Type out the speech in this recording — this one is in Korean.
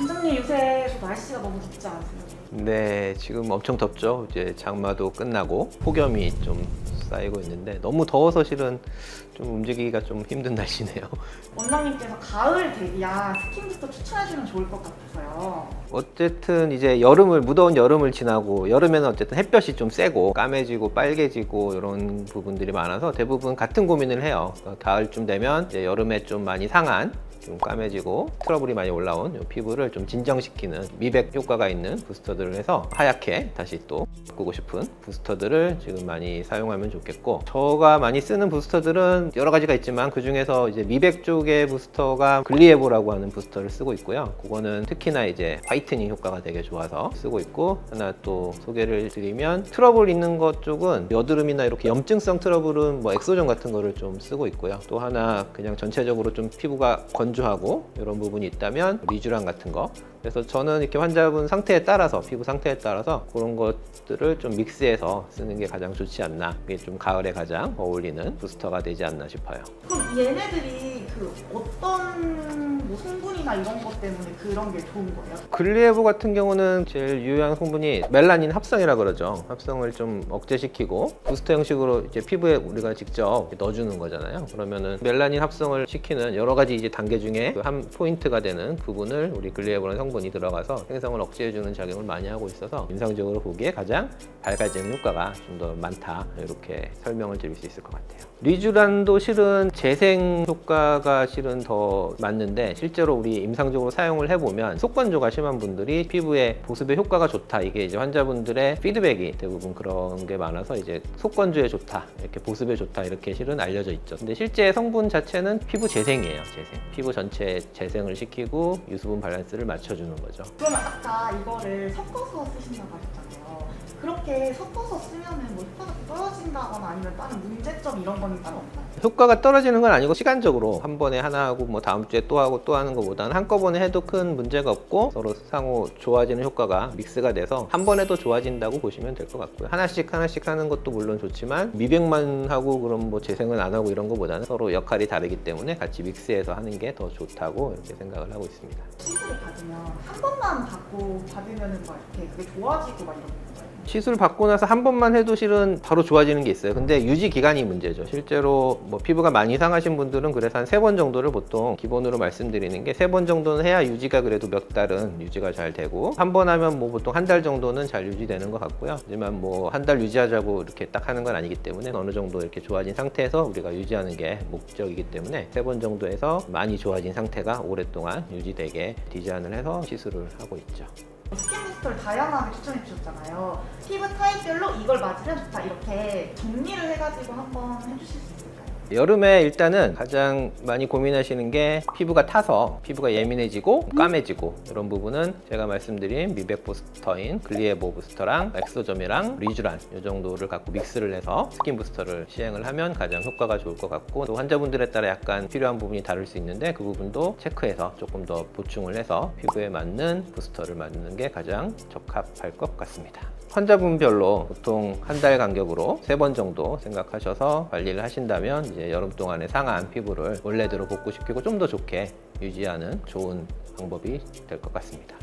원장님 요새 날씨가 너무 덥지 않으세요? 네, 지금 엄청 덥죠. 이제 장마도 끝나고 폭염이 좀 쌓이고 있는데 너무 더워서 실은 좀 움직이기가 좀 힘든 날씨네요. 원장님께서 가을 대비한 스킨부터 추천해주면 좋을 것 같아서요. 어쨌든 이제 여름을 무더운 여름을 지나고 여름에는 어쨌든 햇볕이 좀 세고 까매지고 빨개지고 이런 부분들이 많아서 대부분 같은 고민을 해요. 그러니까 가을쯤 되면 이제 여름에 좀 많이 상한 좀 까매지고 트러블이 많이 올라온 이 피부를 좀 진정시키는 미백 효과가 있는 부스터들을 해서 하얗게 다시 또 바꾸고 싶은 부스터들을 지금 많이 사용하면 좋겠고, 제가 많이 쓰는 부스터들은 여러 가지가 있지만 그 중에서 이제 미백 쪽의 부스터가 글리에보라고 하는 부스터를 쓰고 있고요. 그거는 특히나 이제 화이트닝 효과가 되게 좋아서 쓰고 있고, 하나 또 소개를 드리면 트러블 있는 것 쪽은 여드름이나 이렇게 염증성 트러블은 뭐 엑소전 같은 거를 좀 쓰고 있고요. 또 하나 그냥 전체적으로 좀 피부가 건조하고 이런 부분이 있다면 리쥬란 같은 거. 그래서 저는 이렇게 환자분 상태에 따라서 피부 상태에 따라서 그런 것들을 좀 믹스해서 쓰는 게 가장 좋지 않나, 이게 좀 가을에 가장 어울리는 부스터가 되지 않나 싶어요. 그럼 얘네들이 그 어떤 뭐 성분이나 이런 것 때문에 그런 게 좋은 거예요? 글리에보 같은 경우는 제일 유효한 성분이 멜라닌 합성이라 그러죠. 합성을 좀 억제시키고 부스터 형식으로 이제 피부에 우리가 직접 넣어주는 거잖아요. 그러면은 멜라닌 합성을 시키는 여러 가지 이제 단계 중에 그 한 포인트가 되는 부분을 우리 글리에보라는 성분이 들어가서 생성을 억제해주는 작용을 많이 하고 있어서 임상적으로 보기에 가장 밝아지는 효과가 좀 더 많다, 이렇게 설명을 드릴 수 있을 것 같아요. 리쥬란도 실은 재생 효과가 실은 더 맞는데, 실제로 우리 임상적으로 사용을 해보면 속건조가 심한 분들이 피부에 보습에 효과가 좋다, 이게 이제 환자분들의 피드백이 대부분 그런 게 많아서 이제 속건조에 좋다, 이렇게 보습에 좋다, 이렇게 실은 알려져 있죠. 근데 실제 성분 자체는 피부 재생이에요. 재생. 피부 전체 재생을 시키고 유수분 밸런스를 맞춰주는 거죠. 그러면 아까 이거를 섞어서 쓰신다고 하셨잖아요. 그렇게 섞어서 쓰면은 뭐 효과가 떨어진다거나 아니면 다른 문제점 이런 거는 따로 없나요? 효과가 떨어지는 건 아니고 시간적으로 한 번에 하나 하고 뭐 다음 주에 또 하고 또 하는 것보다는 한꺼번에 해도 큰 문제가 없고 서로 상호 좋아지는 효과가 믹스가 돼서 한 번에 도 좋아진다고 보시면 될 것 같고요. 하나씩 하나씩 하는 것도 물론 좋지만 미백만 하고 그럼 뭐 재생은 안 하고 이런 것보다는 서로 역할이 다르기 때문에 같이 믹스해서 하는 게 더 좋다고 이렇게 생각을 하고 있습니다. 시술을 받으면 한 번만 받으면은 막 이렇게 그게 좋아지고 막 이런 건가요? 시술 받고 나서 한 번만 해도 실은 바로 좋아지는 게 있어요. 근데 유지 기간이 문제죠. 실제로 뭐 피부가 많이 상하신 분들은 그래서 한 3번 정도를 보통 기본으로 말씀드리는 게, 3번 정도는 해야 유지가 그래도 몇 달은 유지가 잘 되고, 한 번 하면 뭐 보통 한 달 정도는 잘 유지되는 것 같고요. 하지만 뭐 한 달 유지하자고 이렇게 딱 하는 건 아니기 때문에 어느 정도 이렇게 좋아진 상태에서 우리가 유지하는 게 목적이기 때문에 3번 정도에서 많이 좋아진 상태가 오랫동안 유지되게 디자인을 해서 시술을 하고 있죠. 스킨 부스터를 다양하게 추천해 주셨잖아요. 피부 타입별로 이걸 맞으면 좋다, 이렇게 정리를 해가지고 한번 해주실 수 있을까요? 여름에 일단은 가장 많이 고민하시는 게 피부가 타서 피부가 예민해지고 까매지고, 이런 부분은 제가 말씀드린 미백 부스터인 글리에보 부스터랑 엑소점이랑 리쥬란 이 정도를 갖고 믹스를 해서 스킨 부스터를 시행을 하면 가장 효과가 좋을 것 같고, 또 환자분들에 따라 약간 필요한 부분이 다를 수 있는데 그 부분도 체크해서 조금 더 보충을 해서 피부에 맞는 부스터를 맞는 게 가장 적합할 것 같습니다. 환자분별로 보통 한 달 간격으로 3번 정도 생각하셔서 관리를 하신다면 이제 여름 동안에 상한 피부를 원래대로 복구시키고 좀 더 좋게 유지하는 좋은 방법이 될 것 같습니다.